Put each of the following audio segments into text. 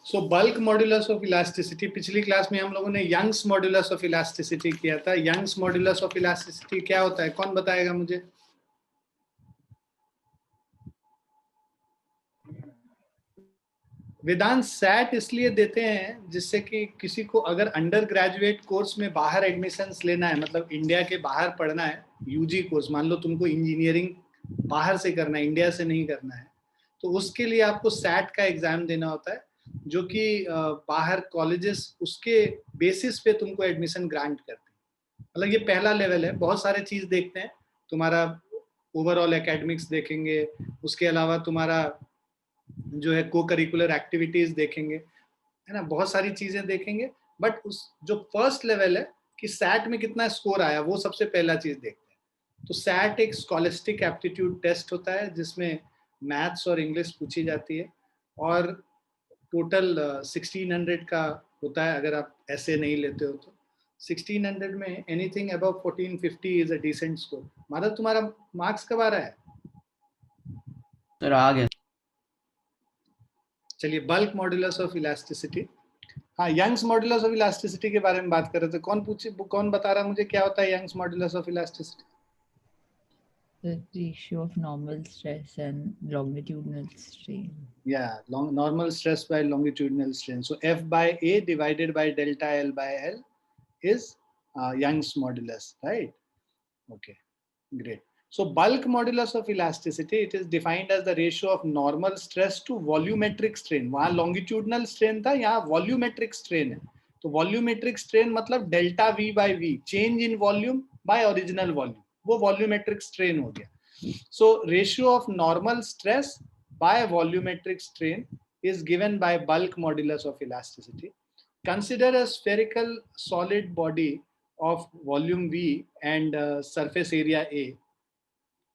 So bulk modulus of elasticity, पिछली class में हम लोगों ने यंग्स मॉड्यूलस ऑफ इलास्टिसिटी किया था। यंग्स मॉड्यूलस ऑफ इलास्टिसिटी क्या होता है, कौन बताएगा मुझे? वेदांत सैट इसलिए देते हैं जिससे कि किसी को अगर अंडर ग्रेजुएट कोर्स में बाहर एडमिशन्स लेना है, मतलब इंडिया के बाहर पढ़ना है, यूजी कोर्स, मान लो तुमको इंजीनियरिंग बाहर से करना है, इंडिया से नहीं करना है, तो उसके लिए आपको सैट का एग्जाम देना होता है, जो कि बाहर कॉलेजेस उसके बेसिस पे तुमको एडमिशन ग्रांट करते हैं। मतलब ये पहला लेवल है, बहुत सारे चीज देखते हैं, तुम्हारा ओवरऑल एकेडमिक्स देखेंगे, उसके अलावा तुम्हारा जो है को करिकुलर एक्टिविटीज देखेंगे, है ना, बहुत सारी चीजें देखेंगे, बट उस जो फर्स्ट लेवल है कि सैट में कितना स्कोर आया, वो सबसे पहला चीज देखते हैं। तो सैट एक स्कॉलिस्टिक एप्टीट्यूड टेस्ट होता है जिसमें मैथ्स और इंग्लिश पूछी जाती है, और टोटल 1600 का होता है अगर आप ऐसे नहीं लेते हो तो। 1600 में anything above 1450 is a decent score. Madhav, तुम्हारा मार्क्स कब आ रहा है? सर आ गया। चलिए, बल्क मॉड्यूलस ऑफ इलास्टिसिटी, हाँ, यंग्स मॉड्यूलस ऑफ इलास्टिसिटी के बारे में बात कर रहे थे। कौन बता रहा है मुझे क्या होता है Young's modulus of elasticity? The ratio of normal stress and longitudinal strain. Yeah, normal stress by longitudinal strain. So F by A divided by delta L by L is Young's modulus, right? Okay, great. So bulk modulus of elasticity, it is defined as the ratio of normal stress to volumetric strain. वहाँ longitudinal strain था, यहाँ volumetric strain है। तो volumetric strain मतलब delta V by V, change in volume by original volume, वो volumetric strain हो गया। So ratio of normal stress by volumetric strain is given by bulk modulus of elasticity. Consider a spherical solid body of volume V and surface area A.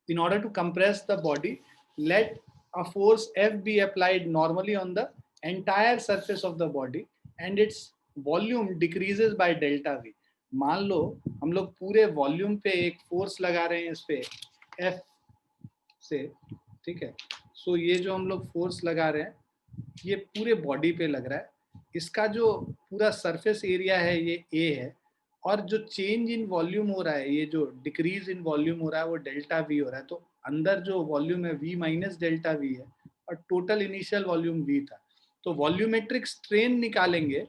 In order to compress the body, let a force F be applied normally on the entire surface of the body and its volume decreases by delta V. मान लो हम लोग पूरे volume पे एक force लगा रहे हैं इस पे F से, ठीक है। सो ये जो हम लोग फोर्स लगा रहे हैं ये पूरे बॉडी पे लग रहा है, इसका जो पूरा सरफेस एरिया है ये A है, और जो चेंज इन वॉल्यूम हो रहा है, ये जो डिक्रीज इन वॉल्यूम हो रहा है वो डेल्टा V हो रहा है। तो अंदर जो वॉल्यूम है V माइनस डेल्टा V है, और टोटल इनिशियल वॉल्यूम V था। तो वॉल्यूमेट्रिक स्ट्रेन निकालेंगे,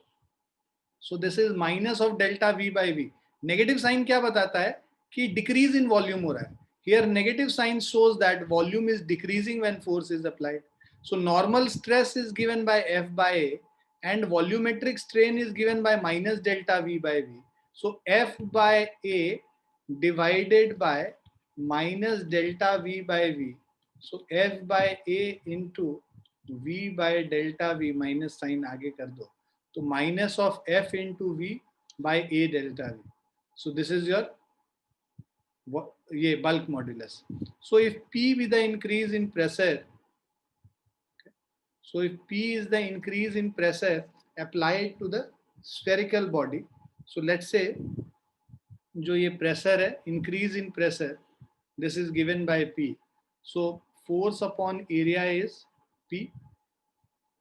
so this is minus of delta V by V। Negative sign क्या बताता है कि डिक्रीज इन वॉल्यूम हो रहा है। Here negative sign shows that volume is decreasing when force is applied. So normal stress is given by F by A and volumetric strain is given by minus delta V by V. So F by A divided by minus delta V by V. So F by A into V by delta V, minus sign आगे कर दो, तो minus of F into V by A delta V. So this is your ये bulk modulus. So if P with the increase in pressure, so if P is the increase in pressure applied to the spherical body, so let's say जो ये pressure है, increase in pressure, this is given by P. So force upon area is P.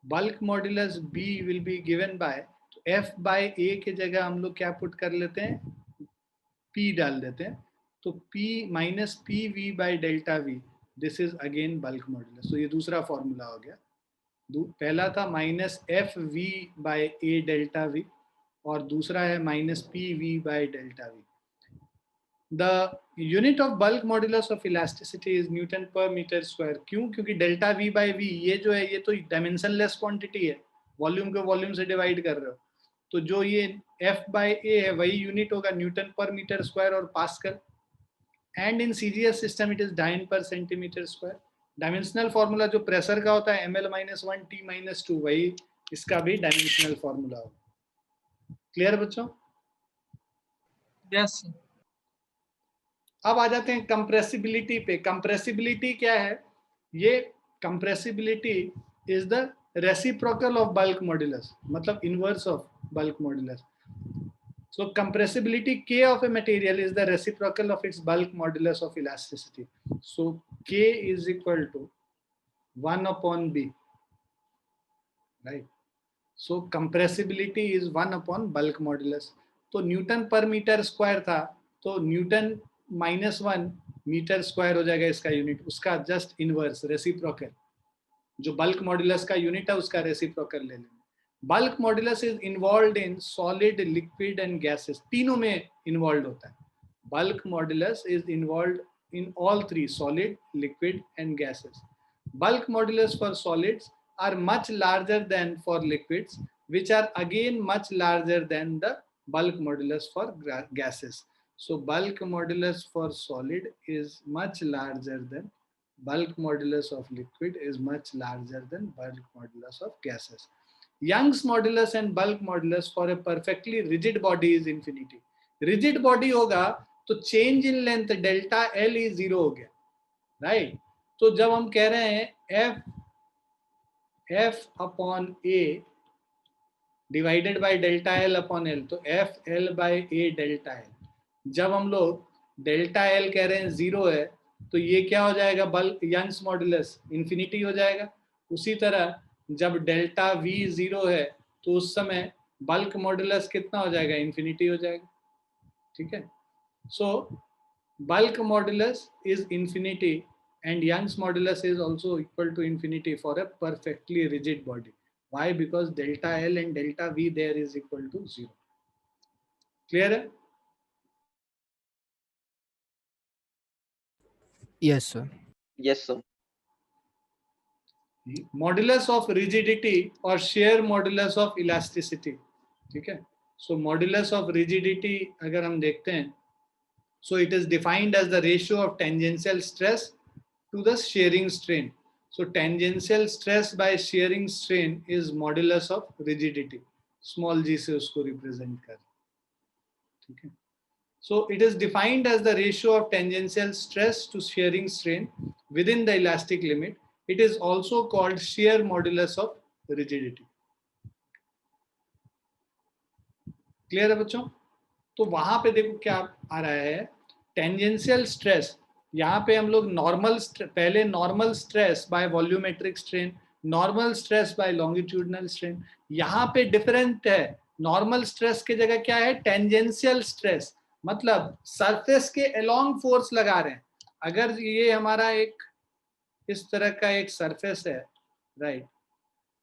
Bulk modulus B will be given by, तो F by A के जगह हम लोग क्या put कर लेते हैं, P डाल देते हैं, तो P minus P V by delta V, this is again bulk modulus. तो ये दूसरा फॉर्मूला हो गया। पहला था minus F V by A delta V, और दूसरा है minus P V by delta V. The unit of bulk modulus of elasticity is newton per metre square. क्यों? क्योंकि डेल्टा वी बाई वी ये जो है ये तो डायमेंशनलेस क्वांटिटी है, वॉल्यूम को वॉल्यूम से डिवाइड कर रहे हो, तो जो ये एफ बाई ए है वही यूनिट होगा न्यूटन पर मीटर स्क्वायर और pascal. And in CGS system it is dyne per centimetre square. Dimensional formula जो प्रेशर का होता है ml माइनस 1 t माइनस 2, वही इसका भी डायमेंशनल फॉर्मूला होगा। क्लियर बच्चों? यस। अब आ जाते हैं कंप्रेसिबिलिटी पे। कंप्रेसिबिलिटी क्या है? ये compressibility is the reciprocal of bulk modulus, मतलब inverse of bulk modulus. So compressibility K of a material is the reciprocal of its bulk modulus of elasticity. So K is equal to 1 upon B, right? So compressibility is 1 upon bulk modulus. तो Newton per metre square था, तो Newton -1 metre square हो जाएगा इसका unit, उसका just inverse reciprocal, जो bulk modulus का unit है उसका रेसिप्रोकल ले लेना. Bulk modulus is involve in solid, liquid and gases, तीनों में इन्वॉल्व होता है. Bulk modulus is involve in all three, solid, liquid and gases. Bulk modulus for solids are much larger than for liquids, which are again much larger than the bulk modulus for gases. So bulk modulus for solid is much larger than bulk modulus of liquid is much larger than bulk modulus of gases. Young's modulus and bulk modulus for a perfectly rigid body is infinity. Rigid body होगा तो change in length delta L ही 0 हो गया, right? तो जब हम कह रहे हैं F upon A divided by delta L upon L, तो F L by A delta L. जब हम लोग डेल्टा एल कह रहे हैं 0 है, तो ये क्या हो जाएगा? बल्क यंग्स मॉड्यूलस इन्फिनिटी हो जाएगा. उसी तरह जब डेल्टा वी 0 है, तो उस समय बल्क मॉड्यूलस कितना हो जाएगा? इन्फिनिटी हो जाएगा. ठीक है. So bulk modulus is infinity and Young's modulus is also equal to infinity for a perfectly rigid body. Why? Because delta L and delta V there is equal to 0. Clear? Yes, sir. Yes, sir. Modulus of rigidity or shear modulus of elasticity. ठीक है. So modulus of rigidity अगर हम देखते हैं, so it is defined as the ratio of tangential stress to the shearing strain. So tangential stress by shearing strain is modulus of rigidity. Small g से उसको represent कर. ठीक है. So it is defined as the ratio of tangential stress to shearing strain within the elastic limit. It is also called shear modulus of rigidity. Clear है बच्चों? तो वहां पे देखो क्या आ रहा है, टेंजेंशियल स्ट्रेस. यहाँ पे हम लोग नॉर्मल, पहले normal stress by volumetric strain, normal stress by longitudinal strain. यहाँ पे डिफरेंट है. नॉर्मल स्ट्रेस के जगह क्या है? टेंजेंशियल स्ट्रेस, मतलब सरफेस के अलोंग फोर्स लगा रहे हैं. अगर ये हमारा एक इस तरह का एक सरफेस है, राइट,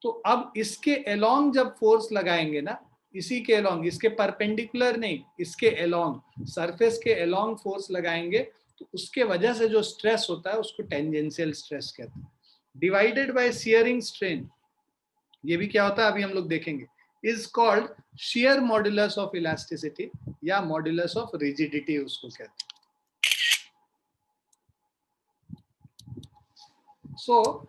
तो अब इसके अलोंग जब फोर्स लगाएंगे ना, इसी के अलोंग, इसके परपेंडिकुलर नहीं, इसके अलोंग, सरफेस के अलोंग फोर्स लगाएंगे, तो उसके वजह से जो स्ट्रेस होता है उसको टेंजेंशियल स्ट्रेस कहते हैं. डिवाइडेड बाय शियरिंग स्ट्रेन, ये भी क्या होता है अभी हम लोग देखेंगे, is called shear modulus of elasticity या मॉड्यूलस ऑफ रिजिडिटी उसको कहते हैं. सो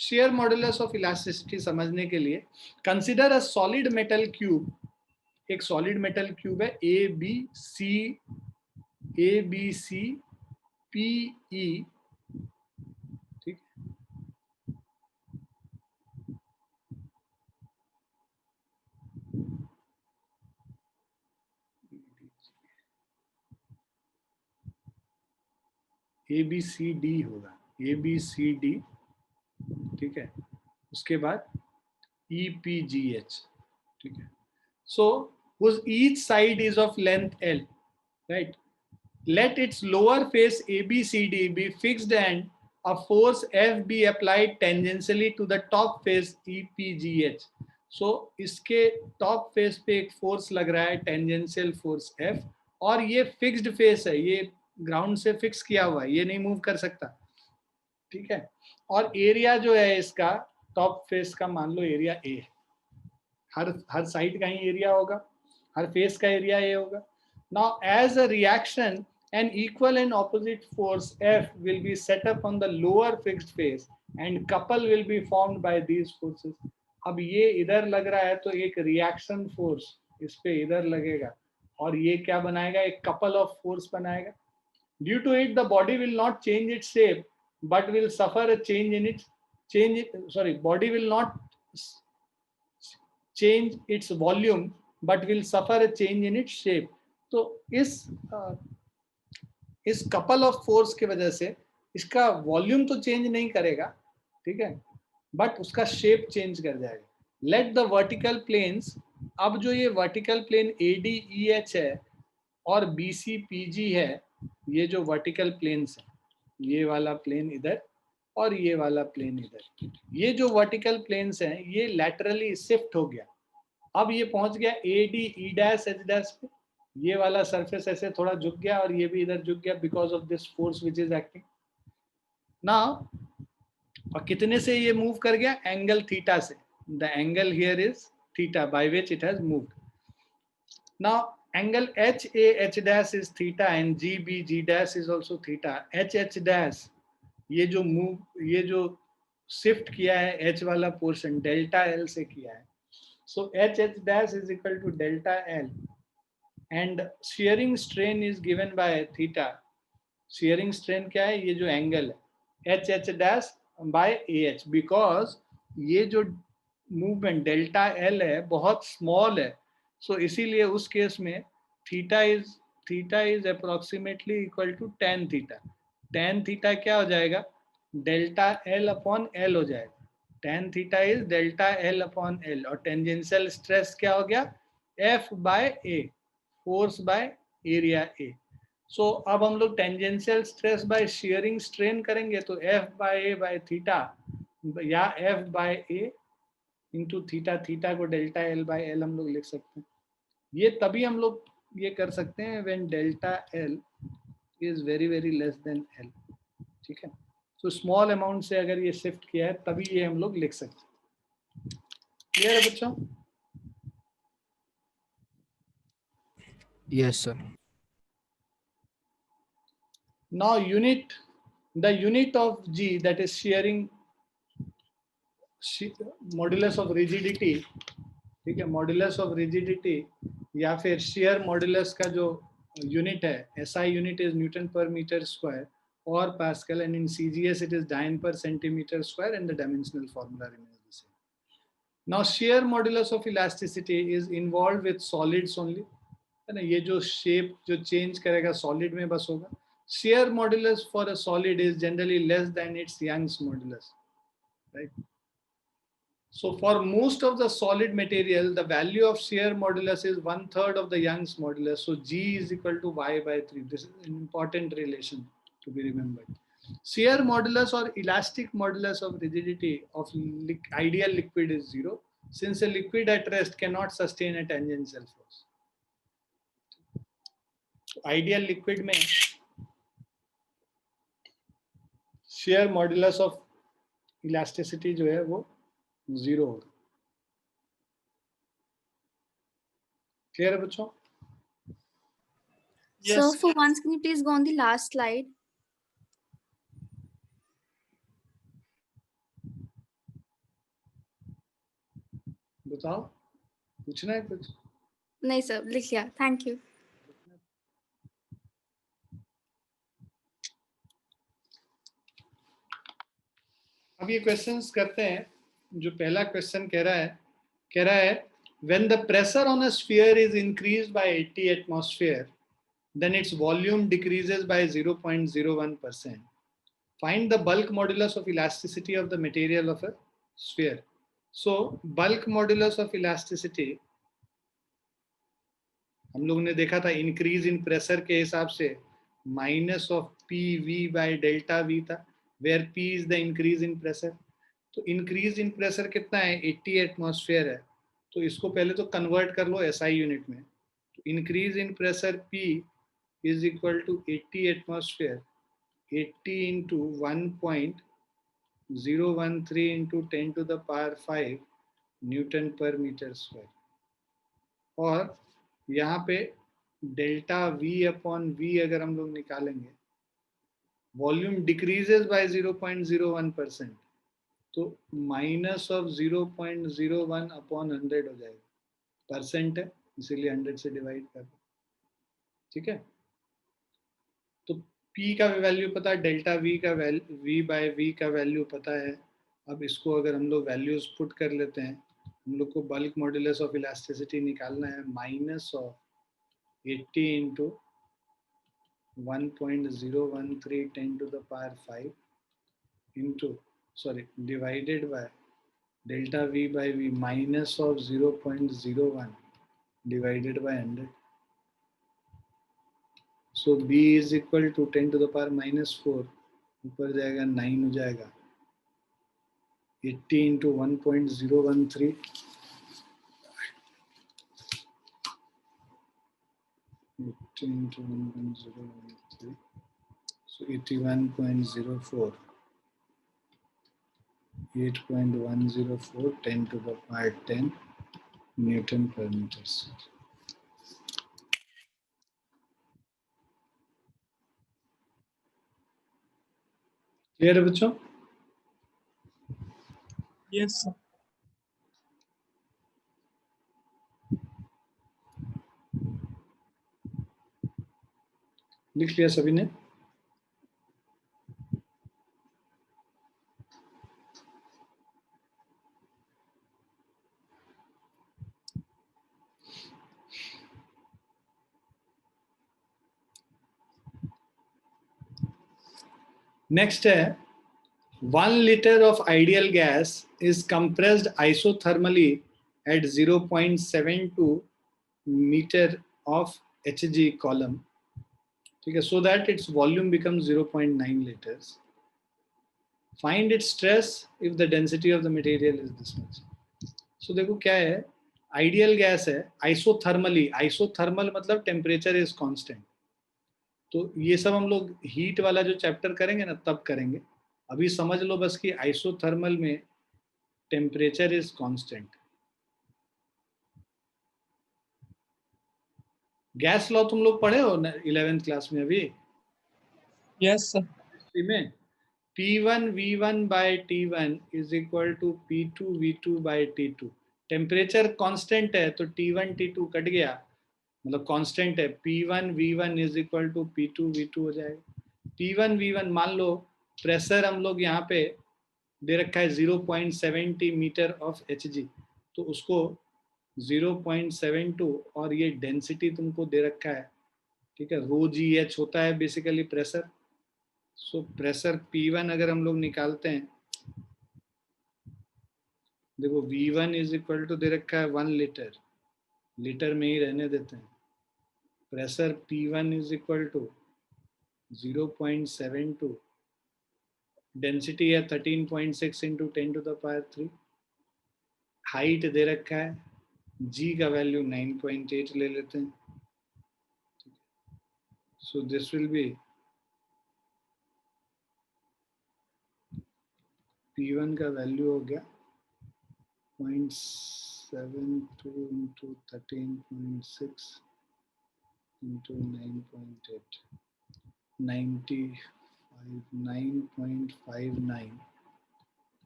shear modulus of elasticity समझने के लिए consider a solid metal cube. एक solid metal cube है A B C P E, ठीक. A B C D होगा, A B C D, ठीक है. उसके बाद EPGH, ठीक है. So whose each side is of length L, right? Let its lower face ABCD be fixed and a force F be applied tangentially to the top face EPGH. So इसके top face पे एक force लग रहा है tangential force F, और ये fixed face है, ये ground से fix किया हुआ है, ये नहीं move कर सकता. ठीक है. और एरिया जो है इसका टॉप फेस का, मान लो एरिया ए, हर साइड का ही एरिया होगा, हर फेस का एरिया ए होगा. Now as a reaction an equal and opposite force F will be set up on the lower fixed face and couple will be formed by these forces. अब ये इधर लग रहा है तो एक रिएक्शन फोर्स इस पे इधर लगेगा और ये क्या बनाएगा? एक कपल ऑफ फोर्स बनाएगा. Due to it the body will not change its shape but will suffer a change in its body will not change its volume but will suffer a change in its shape. तो इस couple of force की वजह से इसका volume तो change नहीं करेगा, ठीक है, बट उसका शेप चेंज कर जाएगा. लेट द वर्टिकल प्लेन्स, अब जो ये वर्टिकल प्लेन ADEH है और BCPG है, ये जो वर्टिकल प्लेन्स है, ये वाला प्लेन इधर और ये वाला प्लेन इधर, ये जो वर्टिकल प्लेन्स हैं ये लैटरली शिफ्ट हो गया. अब ये पहुंच गया ADE', पे. ये वाला सरफेस ऐसे थोड़ा झुक गया और ये भी इधर झुक गया because of this force which is acting now. और कितने से ये मूव कर गया? एंगल थीटा से. The angle here is theta by which it has moved. Now angle HAH' is theta and GBG' is also theta. HH', ये जो move, ये जो शिफ्ट किया है H वाला पोर्शन डेल्टा L से किया है. So HH' is equal to delta L and shearing strain is given by theta. Shearing strain क्या है? ये जो एंगल है HH' by AH, because ये जो मूवमेंट डेल्टा L है बहुत स्मॉल है. सो इसीलिए उस केस में theta is approximately equal to tan theta. tan theta क्या हो जाएगा? डेल्टा L अपॉन L हो जाएगा. tan theta is delta L upon L. और टेंजेंशियल स्ट्रेस क्या हो गया? F by A, force by area A. So अब हम लोग tangential stress by shearing strain करेंगे तो F by A by theta या F by A into theta. Theta को डेल्टा L बाय L हम लोग लिख सकते हैं. ये तभी हम लोग ये कर सकते हैं when delta L is very very less than L. ठीक है. तो स्मॉल अमाउंट से अगर ये शिफ्ट किया है तभी ये हम लोग लिख सकते हैं. क्लियर है बच्चों? Yes, sir. Now the unit of G, that is shearing modulus of rigidity, ठीक है, मॉडुलस ऑफ रिजिडिटी या फिर शेयर मॉडुलस का जो यूनिट है, SI unit is newton per metre square और pascal, and in CGS it is dyne per centimetre square and the dimensional formula remains the same. Now shear modulus of elasticity is involved with solids only, है ना. ये जो shape जो change करेगा solid में बस होगा. Shear modulus for a solid is generally less than its Young's modulus, right. So for most of the solid material, the value of shear modulus is 1/3 of the Young's modulus. So G is equal to Y by 3. This is an important relation to be remembered. Shear modulus or elastic modulus of rigidity of ideal liquid is 0, since a liquid at rest cannot sustain a tangential force. Ideal liquid में shear modulus of elasticity जो है वो 0 होगा. Clear है बच्चों? Yes. So for once, can you please go on the last slide? बताओ, पूछना है कुछ? नहीं सर, लिख लिया. Thank you. अब ये क्वेश्चंस करते हैं. जो पहला क्वेश्चन कह रहा है when the pressure on a sphere is increased by 80 atmosphere, then its volume decreases by 0.01%. Find the bulk modulus of elasticity of the material of a sphere. So bulk modulus of elasticity हम लोग ने देखा था increase in pressure के हिसाब से minus of PV by delta V था, where P is the increase in pressure. तो इंक्रीज इन प्रेशर कितना है? 80 एटमॉस्फेयर है. तो इसको पहले तो कन्वर्ट कर लो SI यूनिट में. तो increase in pressure P is equal to 80 atmosphere, 80 into 1.013 into 10 to the power 5 newton per metre square. और यहाँ पे डेल्टा V अपॉन V अगर हम लोग निकालेंगे, वॉल्यूम डिक्रीजेस बाय 0.01%, तो माइनस ऑफ 0.01 अपॉन 100 हो जाएगा. परसेंट है इसीलिए 100 से डिवाइड कर. ठीक है. तो P का वैल्यू पता है, डेल्टा V का वैल्यू, V बाय V का वैल्यू पता है. अब इसको अगर हम लोग वैल्यूज पुट कर लेते हैं, हम लोग को बल्क मॉडुलस ऑफ इलास्टिसिटी निकालना है minus of 80 into 1.013 10 to the power 5 into, sorry, divided by delta V by V minus of 0.01 divided by 100. So B is equal to 10 to the power minus 4, ऊपर जाएगा 9 हो जाएगा, 80 into 1.013, into 1.013, so 81.04, 8.104 10 to the power 10 Newton per meter square. Clear है बच्चों? Yes, sir. लिख लिया सभी ने? नेक्स्ट है 1 liter of ideal gas is compressed isothermally at 0.72 meter of Hg column, ठीक है, so that its volume becomes 0.9 liters. Find its stress if the density of the material is this much. So देखो क्या है, ideal gas है, isothermally, isothermal मतलब temperature is constant. तो ये सब हम लोग हीट वाला जो चैप्टर करेंगे ना तब करेंगे. अभी समझ लो बस कि आइसोथर्मल में temperature is constant. Gas law तुम लोग पढ़े हो 11th क्लास में अभी? Yes, sir. में P1 V1 by T1 is equal to P2 V2 by T2. Temperature constant है तो T1 T2 कट गया, मतलब कांस्टेंट है. P1 V1 is equal to P2 V2 हो जाएगा. P1 V1 मान लो प्रेशर हम लोग यहाँ पे दे रखा है 0.70 मीटर ऑफ Hg, तो उसको 0.72 और ये डेंसिटी तुमको दे रखा है, ठीक है, रो जी एच होता है basically pressure. So pressure P1 अगर हम लोग निकालते हैं, देखो V1 इज इक्वल टू दे रखा है 1 लीटर, लीटर में ही रहने देते हैं. Pressure P1 is equal to 0.72, density है 13.6 into 10 to the power 3, height दे रखा है, G का वैल्यू 9.8 ले लेते हैं. So this will be P1 का वैल्यू हो गया 0.72 into 13.6 into 9.8, 9.59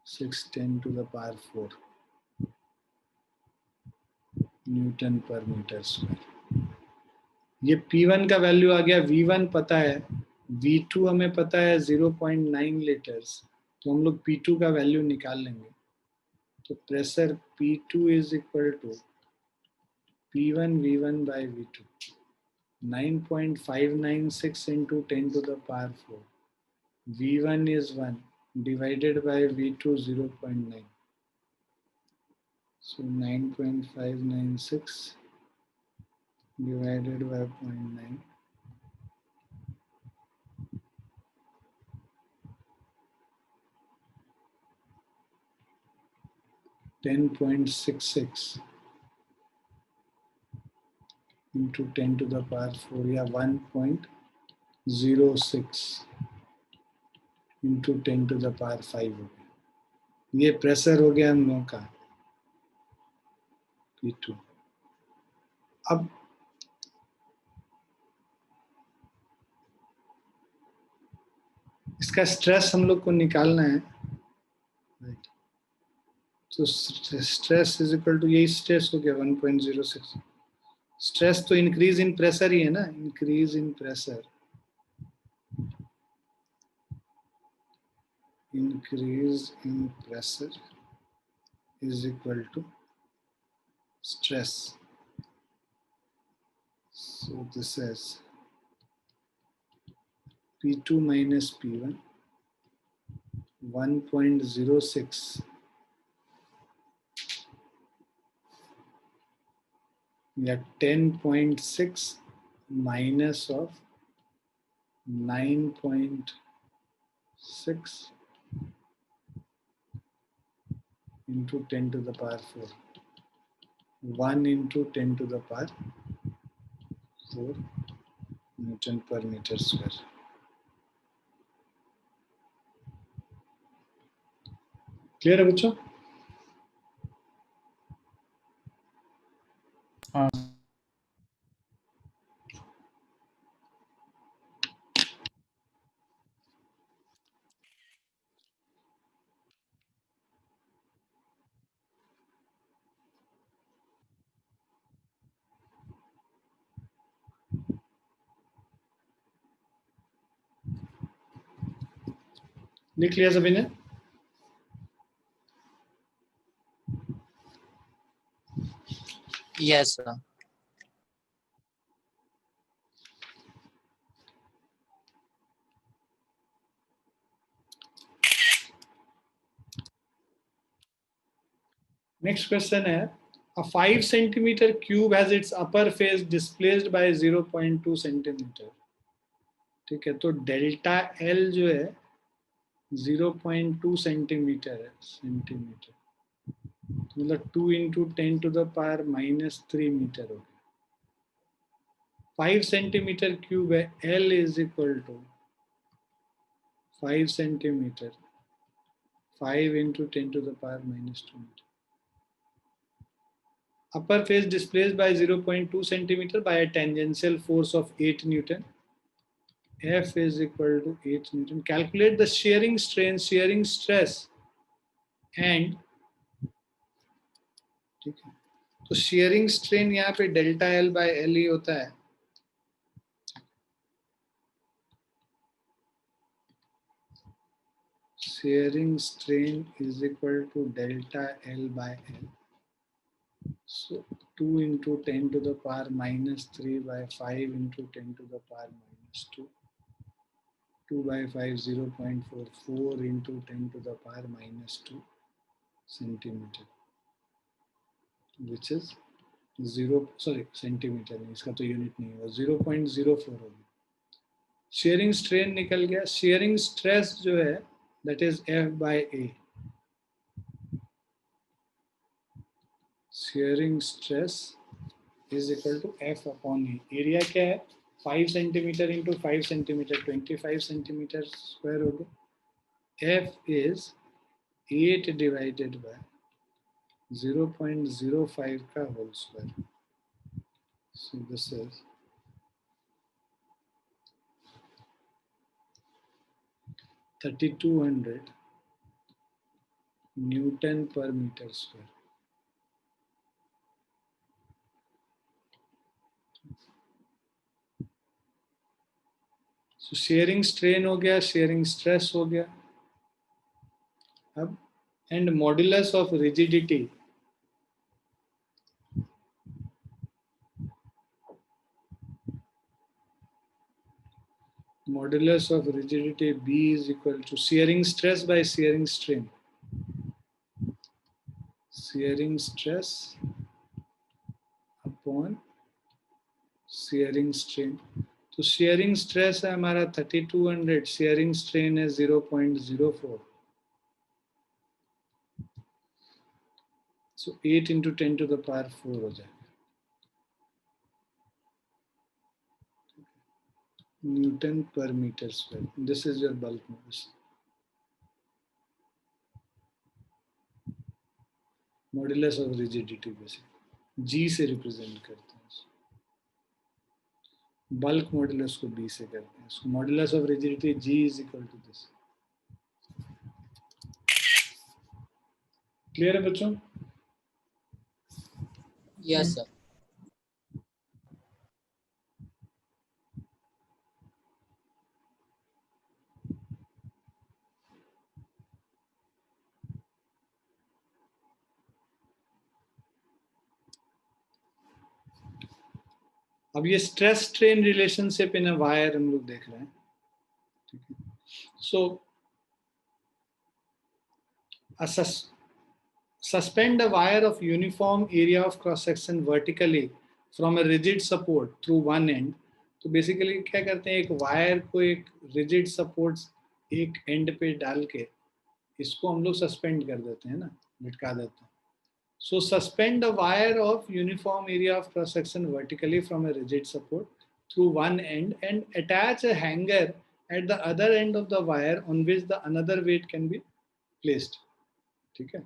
610 to the power 4 newton per metre square. ये P1 का वैल्यू आ गया. V1 पता है, V2 हमें पता है 0.9 लीटर्स, तो हम लोग P2 का वैल्यू निकाल लेंगे. तो pressure P2 is equal to P1 V1 by V2, 9.596 into 10 to the power 4. V1 is 1 divided by V2 0.9. So 9.596 divided by 0.9. 10.66 into 10 to the power 4 या 1.06 into 10 to the power 5 हो गया. ये pressure हो गया हम लोगों का P2. अब इसका स्ट्रेस हम लोग को निकालना है. तो स्ट्रेस इज इक्वल टू, यही स्ट्रेस हो गया 1.06. स्ट्रेस तो इंक्रीज इन प्रेशर ही है ना, increase in pressure, increase in pressure is equal to stress. So this is P2 minus P1, 1.06. Yeah, 10.6 minus of 9.6 into 10 to the power 4. 1 into 10 to the power 4 Newton per meter square. Clear है बच्चों? हाँ लिख लिया सभी ने? Yes, sir. Next question है, a 5 centimeter cube has its upper face displaced by 0.2 centimeter. ठीक है, तो डेल्टा एल जो है 0.2 सेंटीमीटर है, सेंटीमीटर मतलब 2 into 10 to the power -3 metre हो गया. 5 सेंटीमीटर क्यूब है, L is equal to 5 centimetre 5 into 10 to the power -2 meter. Upper face displaced by 0.2 centimeter by a tangential force of 8 Newton. F is equal to 8 Newton. Calculate the shearing strain, shearing stress and ठीक है, तो shearing strain यहाँ पे delta L by L ही होता है. Shearing strain is equal to delta L by L. So 2 into 10 to the power -3 by 5 into 10 to the power -2. 2 by 5, 0.44 into 10 to the power -2 centimeter, which is 0, sorry, centimeter नहीं, इसका तो unit नहीं होगा, 0.04 होगी. Sharing strain निकल गया. Sharing stress जो है that is F by A. Shearing stress is equal to F upon A. Area क्या है? 5 centimetre into 5 centimetre 25 centimetre square हो गया. F is 8 divided by 0.05 का whole square. So this is 3200 Newton per meter square. So shearing strain हो गया, shearing stress हो गया. अब and modulus of rigidity, modulus of rigidity B is equal to shearing stress by shearing strain. Shearing stress upon shearing strain. तो shearing stress है हमारा 3200, shearing strain है 0.04. So 8 into 10 to the power 4 हो जाएगा. Newton per meter square. This is your bulk modulus. Modulus of rigidity basically G से represent करते हैं. Bulk modulus को B से करते हैं. So modulus of rigidity G is equal to this. Clear है बच्चों? Yes, sir. अब ये stress strain relationship in a wire हम लोग देख रहे हैं. ठीक है. So suspend a wire of uniform area of cross section vertically from a rigid support through one end. तो बेसिकली क्या करते हैं, एक वायर को एक रिजिड सपोर्ट एक एंड पे डाल के इसको हम लोग सस्पेंड कर देते हैं ना, लटका देते हैं. So suspend a wire of uniform area of cross section vertically from a rigid support through one end and attach a hanger at the other end of the wire on which the another weight can be placed. ठीक है,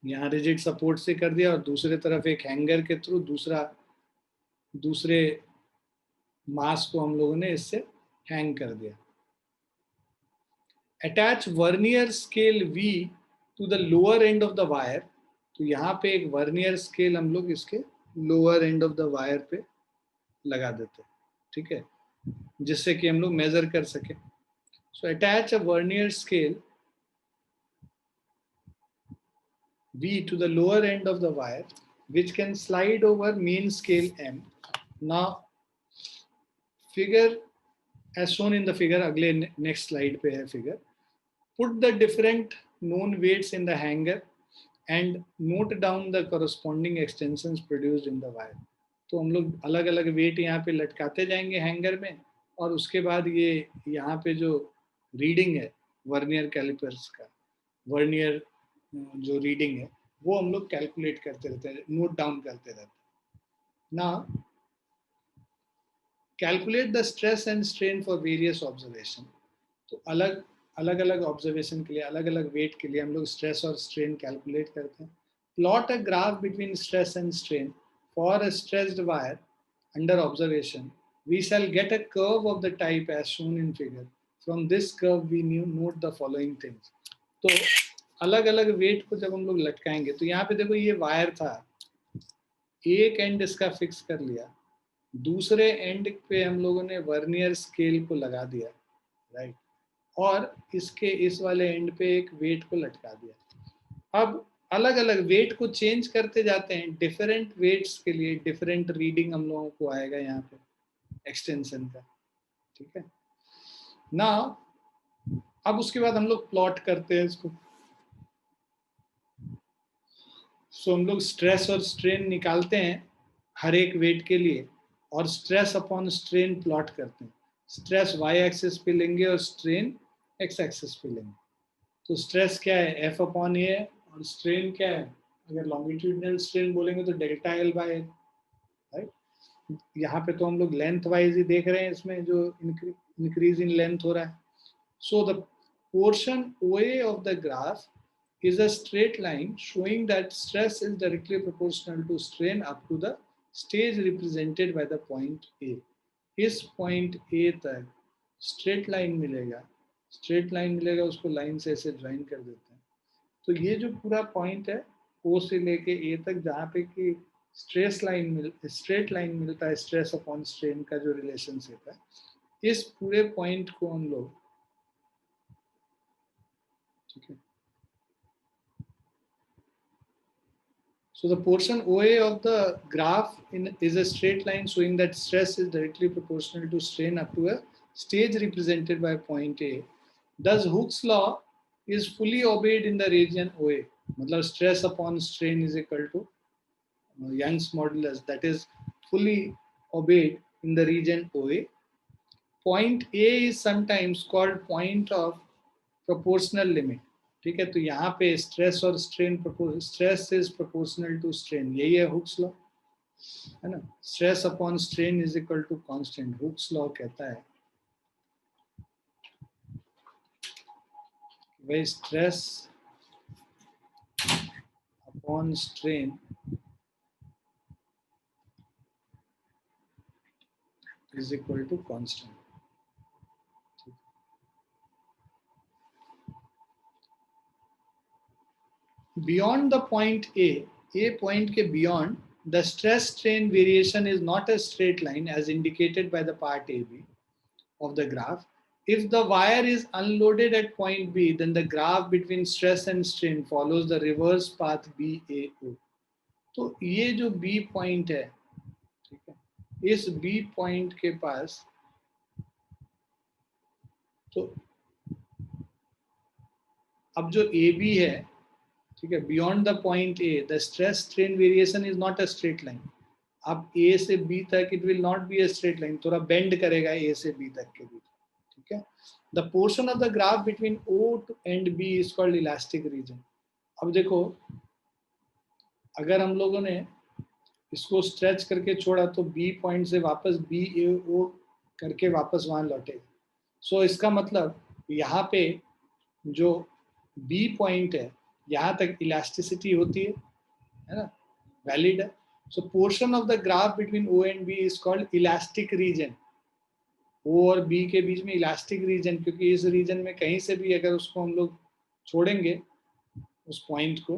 यहाँ rigid support से कर दिया और दूसरे तरफ एक हैंगर के थ्रू दूसरे मास को हम लोगों ने इससे हैंग कर दिया. Attach vernier scale V to the lower end of the wire. तो यहाँ पे एक वर्नियर स्केल हम लोग इसके lower end of the wire पे लगा देते हैं. ठीक है, जिससे कि हम लोग मेजर कर सके. So attach a vernier scale V to the lower end of the wire, which can slide over main scale M. Now, figure as shown in the figure, अगले next slide पे है figure. Put the different known weights in the hanger and note down the corresponding extensions produced in the wire. तो हम लोग अलग अलग wait यहाँ पे लटकाते जाएंगे हैंगर में और उसके बाद ये यहाँ पे जो रीडिंग है वर्नियर कैलिपर्स का, वर्नियर जो रीडिंग है वो हम लोग कैलकुलेट करते रहते हैं, नोट डाउन करते रहते हैं. ना calculate the stress and strain for various observation. तो अलग अलग ऑब्जर्वेशन के लिए, अलग अलग वेट के लिए हम लोग स्ट्रेस और स्ट्रेन कैलकुलेट करते हैं. Plot a graph between stress and strain for a stressed wire under observation. We shall get a curve of the type as shown in figure. From this curve we note the following things. तो अलग अलग wait को जब हम लोग लटकाएंगे तो यहाँ पे देखो ये वायर था, एक एंड इसका फिक्स कर लिया, दूसरे एंड पे हम लोगों ने वर्नियर स्केल को लगा दिया, राइट, और इसके इस वाले एंड पे एक वेट को लटका दिया. अब अलग अलग वेट को चेंज करते जाते हैं, डिफरेंट वेट्स के लिए डिफरेंट रीडिंग हम लोगों को आएगा यहाँ पे एक्सटेंशन का. ठीक है ना. अब उसके बाद हम लोग प्लॉट करते हैं इसको. सो हम लोग स्ट्रेस और स्ट्रेन निकालते हैं हर एक वेट के लिए और स्ट्रेस अपॉन स्ट्रेन प्लॉट करते हैं. स्ट्रेस y एक्सिस पे लेंगे और स्ट्रेन x एक्सिस पे लेंगे. तो स्ट्रेस क्या है, F अपॉन ए है, और स्ट्रेन क्या है, अगर लॉन्गिट्यूडिनल स्ट्रेन बोलेंगे तो delta L by L, right. यहाँ पे तो हम लोग लेंथ वाइज ही देख रहे हैं, इसमें जो इंक्रीज इन लेंथ हो रहा है. So the portion OA of the graph is a straight line showing that stress is directly proportional to strain up to the stage represented by the point A. इस point A तक straight line मिलेगा, उसको line से ऐसे join कर देते हैं. तो ये जो पूरा पॉइंट है O से लेके A तक, जहाँ पे कि स्ट्रेट लाइन मिलता है स्ट्रेस अपॉन स्ट्रेन का जो रिलेशनशिप है, इस पूरे पॉइंट को हम लोग, ठीक है. So the portion OA of the graph is a straight line showing that stress is directly proportional to strain up to a stage represented by point A. Thus Hooke's law is fully obeyed in the region OA. मतलब stress upon strain is equal to Young's modulus, that is fully obeyed in the region OA. Point A is sometimes called point of proportional limit. ठीक है, तो यहाँ पे stress और strain, stress is proportional to strain, यही है Hooke's law, है ना. Stress upon strain is equal to constant. Hooke's law कहता है वही stress upon strain is equal to constant. Beyond the point A point के beyond, the stress strain variation is not a straight line as indicated by the part AB of the graph. If the wire is unloaded at point B, then the graph between stress and strain follows the reverse path BAO. तो ये जो B point है, ठीक है, इस B point के पास, तो अब जो ए बी है, ठीक है, beyond the point A the stress strain variation is not a straight line. अब ए से बी तक it will not be a straight line, थोड़ा बेंड करेगा ए से बी तक के बीच. ठीक है. The portion of the graph between O and B is called elastic region. अब देखो, अगर हम लोगों ने इसको स्ट्रेच करके छोड़ा तो बी पॉइंट से वापस बी ए ओ करके वापस वहां लौटेगा. सो इसका मतलब यहाँ पे जो बी पॉइंट है यहाँ तक इलास्टिसिटी होती है ना, वैलिड है. So portion of the graph between O and B is called elastic region. O और बी के बीच में इलास्टिक रीजन, क्योंकि इस रीजन में कहीं से भी अगर उसको हम लोग छोड़ेंगे उस पॉइंट को,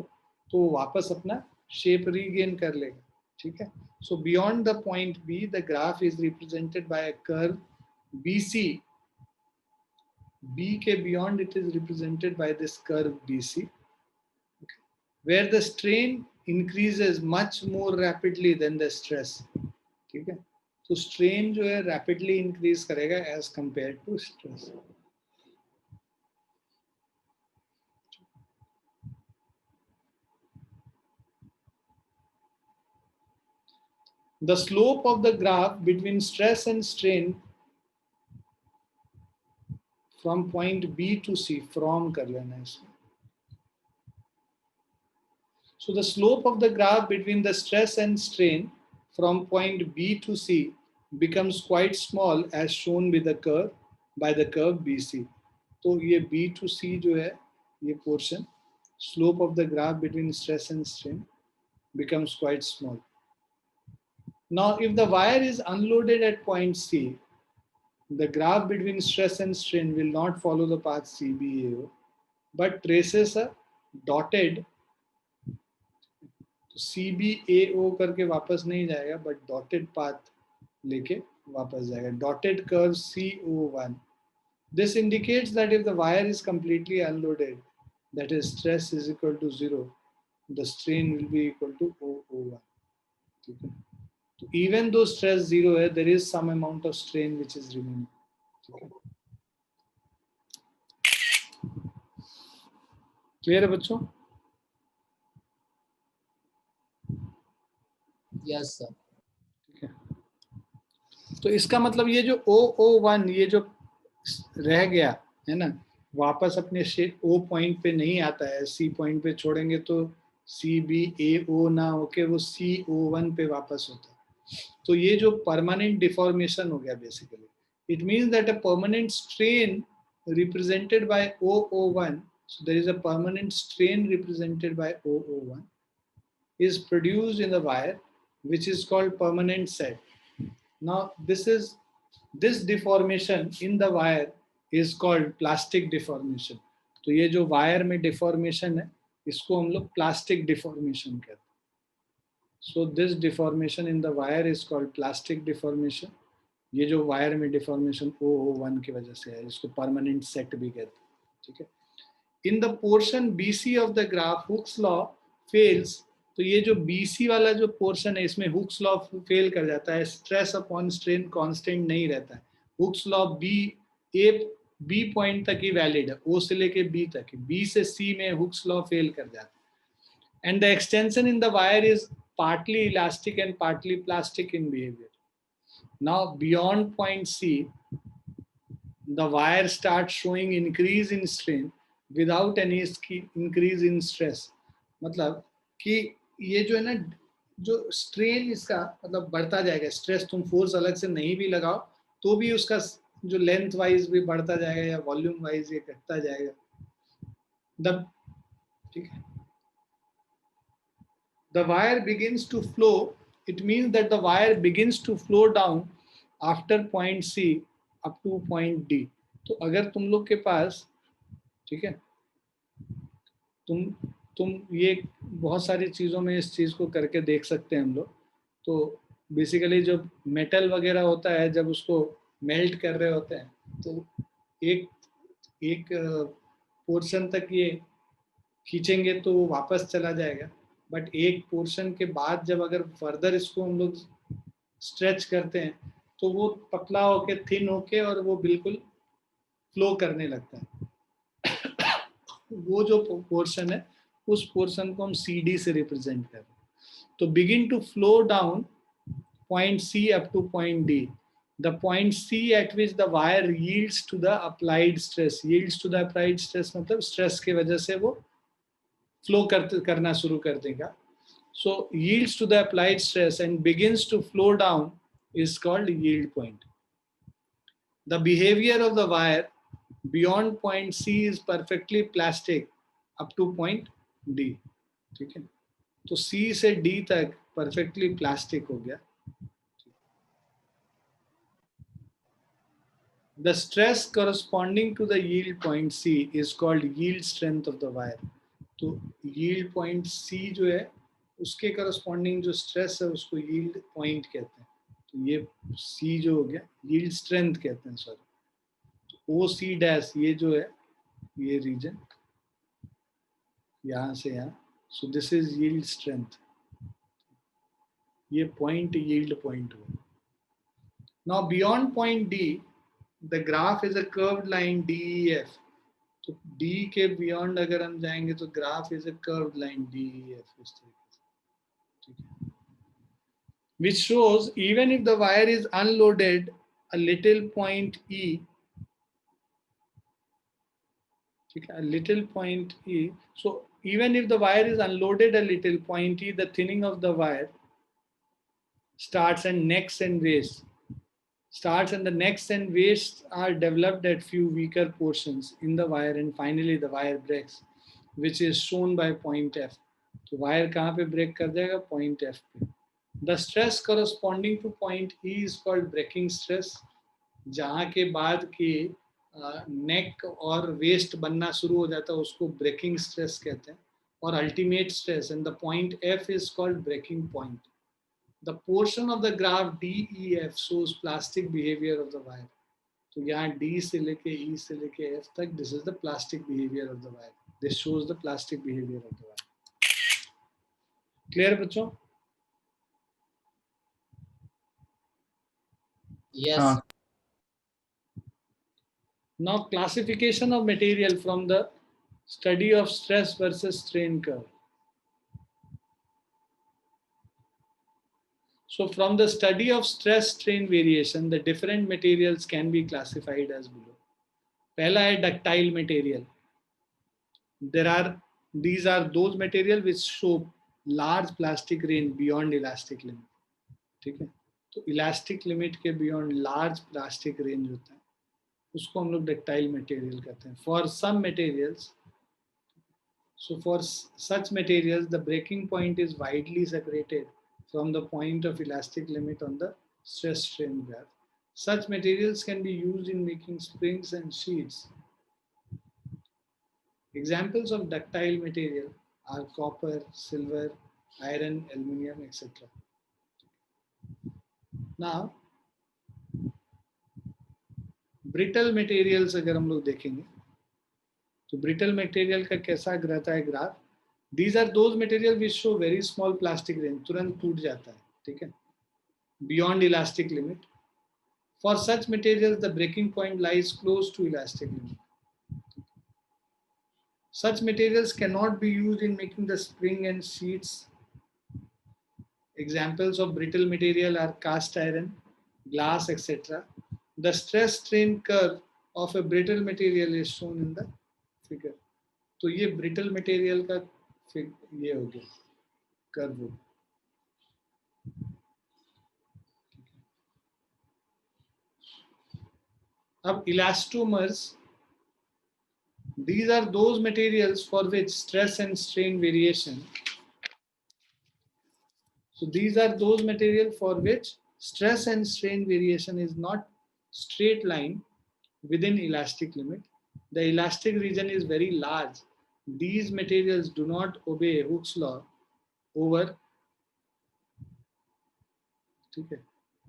तो वो वापस अपना शेप रीगेन कर लेगा. ठीक है. So beyond the point B the graph is represented by a curve B C. B के beyond it is represented by this curve BC, okay, where the strain increases much more rapidly than the stress. ठीक है. तो strain जो है rapidly increase करेगा as compared to stress. The slope of the graph between stress and strain from point B to C, from कर लेना इसमें. So the slope of the graph between the stress and strain from point B to C becomes quite small as shown with the curve by the curve BC. तो ये B to C जो है ये portion, slope of the graph between stress and strain becomes quite small. Now if the wire is unloaded at point C, the graph between stress and strain will not follow the path CBAO but traces a dotted, तो CBAO करके वापस नहीं जाएगा but dotted path लेके वापस जाएगा. Dotted curve CO1. This indicates that if the wire is completely unloaded, that is stress is equal to 0, the strain will be equal to O1. ठीक है. तो even though stress 0 है, there is some amount of strain which is remaining. ठीक है. Clear है बच्चों? Yes, sir. ठीक है. तो इसका मतलब ये जो OO1 ये जो रह गया है ना, वापस अपने O पॉइंट पे नहीं आता है. C पॉइंट पे छोड़ेंगे तो CBAO ना होके वो CO1 पे वापस होता है. तो ये जो परमानेंट डिफॉर्मेशन हो गया basically. It means that a permanent strain represented by OO1, so there is a permanent strain represented by OO1 is produced in the wire, which is called permanent set. Now this deformation in the wire is called plastic deformation. तो ये जो wire में deformation है इसको हम लोग plastic deformation कहते हैं. So this deformation in the wire is called plastic deformation. ये जो वायर में डिफॉर्मेशन OO1 की वजह से है इसको परमानेंट सेट भी कहते हैं. ठीक है. In the portion BC of the graph, Hooke's law fails. तो ये जो BC वाला जो पोर्शन है इसमें हुक्स लॉ फेल कर जाता है. स्ट्रेस अपॉन स्ट्रेन कांस्टेंट नहीं रहता है. हुक्स लॉ बी पॉइंट तक ही वैलिड है, O से लेके B तक. B से C में हुक्स लॉ फेल कर जाता है. And the extension in the wire is partly elastic and partly plastic in behaviour. Now beyond point C the wire starts showing increase in strain without any increase in stress. मतलब कि ये जो है ना, जो स्ट्रेन इसका मतलब बढ़ता जाएगा. स्ट्रेस तुम फोर्स अलग से नहीं भी लगाओ तो भी उसका जो लेंथ वाइज भी बढ़ता जाएगा या वॉल्यूम वाइज ये घटता जाएगा. ठीक है. The wire begins to flow. It means that the wire begins to flow down after point C up to point D. तो अगर तुम लोग के पास, ठीक है, तुम ये बहुत सारी चीज़ों में इस चीज़ को करके देख सकते हैं हम लोग. तो बेसिकली जो मेटल वगैरह होता है जब उसको मेल्ट कर रहे होते हैं तो एक पोर्शन तक ये खींचेंगे तो वो वापस चला जाएगा. बट एक पोर्शन के बाद जब अगर फर्दर इसको हम लोग स्ट्रेच करते हैं तो वो पतला होके थिन होके और वो बिल्कुल फ्लो करने लगता है। वो जो पोर्शन है उस पोर्शन को हम CD से रिप्रेजेंट कर रहे हैं। तो begin to flow down point C up to point D. The point C at which the wire yields to the applied stress. Yields to the applied stress मतलब stress के वजह से वो flow करना शुरू कर देगा. So yields to the applied stress and begins to flow down is called yield point. The behavior of the wire beyond point C is perfectly plastic up to point D. ठीक है, तो C से D तक perfectly plastic हो गया. The stress corresponding to the yield point C is called yield strength of the wire. तो yield point C जो है उसके corresponding जो stress है उसको yield point कहते हैं. तो ये C जो हो गया yield strength कहते हैं, सॉरी. तो OC dash ये जो है ये region यहाँ से यहाँ. So this is yield strength. ये point yield point हुआ. Now beyond point D, the graph is a curved line DEF. तो D के beyond अगर हम जाएंगे तो graph is a curved line DEF इस तरीके से, ठीक है. Which shows even if the wire is unloaded a little point E, ठीक है, a little point E. So even if the wire is unloaded a little point E, the thinning of the wire starts and necks and waist. Starts and the necks and waists are developed at few weaker portions in the wire and finally the wire breaks, which is shown by point F. तो wire कहाँ पे break कर जाएगा? Point F पे. The stress corresponding to point E is called breaking stress. जहाँ के बाद के neck और waist बनना शुरू हो जाता है उसको breaking stress कहते हैं, और ultimate stress, and the point F is called breaking point. The portion of the graph DEF shows plastic behavior of the wire. तो यहाँ D से लेके E से लेके F तक, this is the plastic behavior of the wire. This shows the plastic behavior of the wire. Clear बच्चों? Yes. हाँ. Now classification of material from the study of stress versus strain curve. So from the study of stress strain variation, the different materials can be classified as below. पहला है ductile material. These are those material which show large plastic range beyond elastic limit. ठीक है, तो elastic limit के beyond large plastic range होता है, उसको हम लोग ductile material कहते हैं. For some materials, so for such materials, the breaking point is widely separated from the point of elastic limit on the stress strain graph. Such materials can be used in making springs and sheets. Examples of ductile material are copper, silver, iron, aluminum, etc. Now, brittle materials अगर हम लोग देखेंगे तो brittle material का कैसा रहता है graph? These are those material which show very small plastic range, तुरंत टूट जाता है, ठीक है, beyond elastic limit. For such materials, the breaking point lies close to elastic limit. Such materials cannot be used in making the spring and sheets. Examples of brittle material are cast iron, glass, etc. The stress strain curve of a brittle material is shown in the figure. तो ये brittle material का ये हो गया curve. अब elastomers, these are those materials for which stress and strain variation. So these are those materials for which stress and strain variation is not straight line within elastic limit. The elastic region is very large. These materials do not obey Hooke's law over. Okay.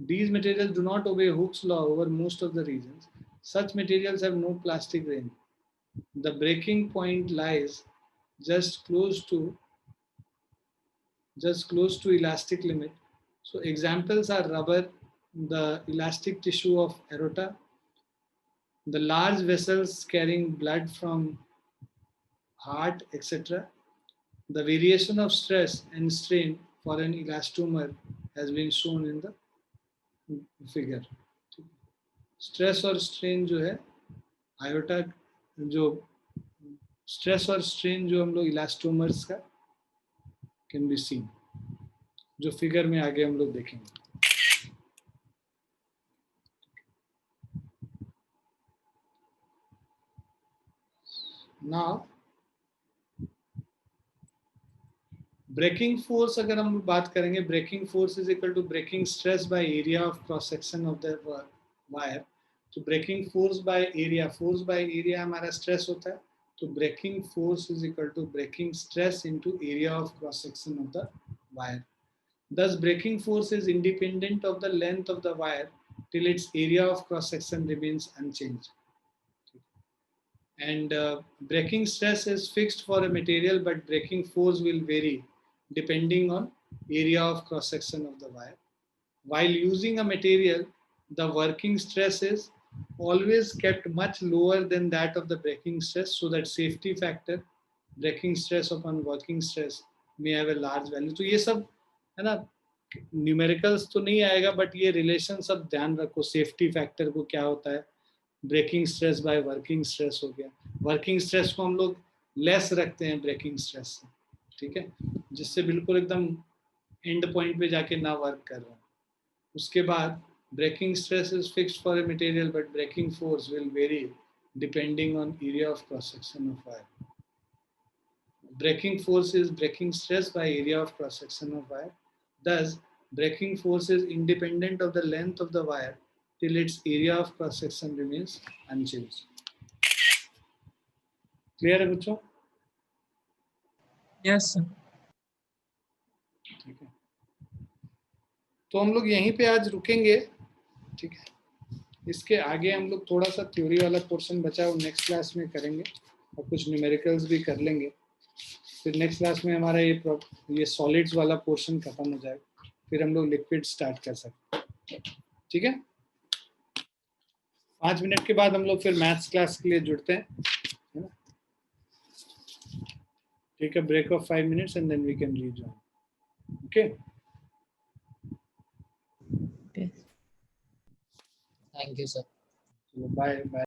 These materials do not obey Hooke's law over most of the regions. Such materials have no plastic range. The breaking point lies just close to elastic limit So examples are rubber, the elastic tissue of aorta, the large vessels carrying blood from heart, etc. The variation of stress and strain for an elastomer has been shown in the figure. Stress और strain जो है iota, जो stress और strain जो हम लोग elastomers का can be seen, जो फिगर में आगे हम लोग देखेंगे. नाउ ब्रेकिंग फोर्स अगर हम बात करेंगे, breaking force is equal to breaking stress by area of cross section of the wire. तो breaking force by area, force by area हमारा स्ट्रेस होता है, तो breaking force is equal to breaking stress into area of cross section of the wire. Thus breaking force is independent of the length of the wire till its area of cross section remains unchanged. And breaking stress is fixed for a material, but breaking force will vary depending on area of cross section of the wire. While using a material, the working stress is always kept much lower than that of the breaking stress, so that safety factor breaking stress upon working stress may have a large value. तो ये सब है ना, numericals तो नहीं आएगा, but ये relation सब ध्यान रखो. सेफ्टी फैक्टर को क्या होता है, breaking stress by working stress हो गया. वर्किंग स्ट्रेस को हम लोग लेस रखते हैं ब्रेकिंग स्ट्रेस से, ठीक है, जिससे बिल्कुल एकदम एंड पॉइंट पे जाके ना वर्क कर रहा. उसके बाद breaking stress is fixed for a material, but breaking force will vary depending on area of cross section of wire. Breaking force is breaking stress by area of cross section of wire. Thus, breaking force is independent of the length of the wire till its area of cross section remains unchanged. Clear है बच्चों? Yes, sir. ठीक है, तो हम लोग यहीं पे आज रुकेंगे. ठीक है, इसके आगे हम लोग थोड़ा सा थ्योरी वाला पोर्शन बचा है, वो नेक्स्ट क्लास में करेंगे, और कुछ न्यूमेरिकल्स भी कर लेंगे. फिर नेक्स्ट क्लास में हमारा ये सॉलिड्स वाला पोर्शन खत्म हो जाएगा, फिर हम लोग लिक्विड स्टार्ट कर सकते हैं. ठीक है, 5 मिनट के बाद हम लोग फिर मैथ्स क्लास के लिए जुड़ते हैं, है ना. ठीक है, break of 5 minutes and then we can rejoin. Okay, Okay. Thank you, sir. चलो बाय बाय.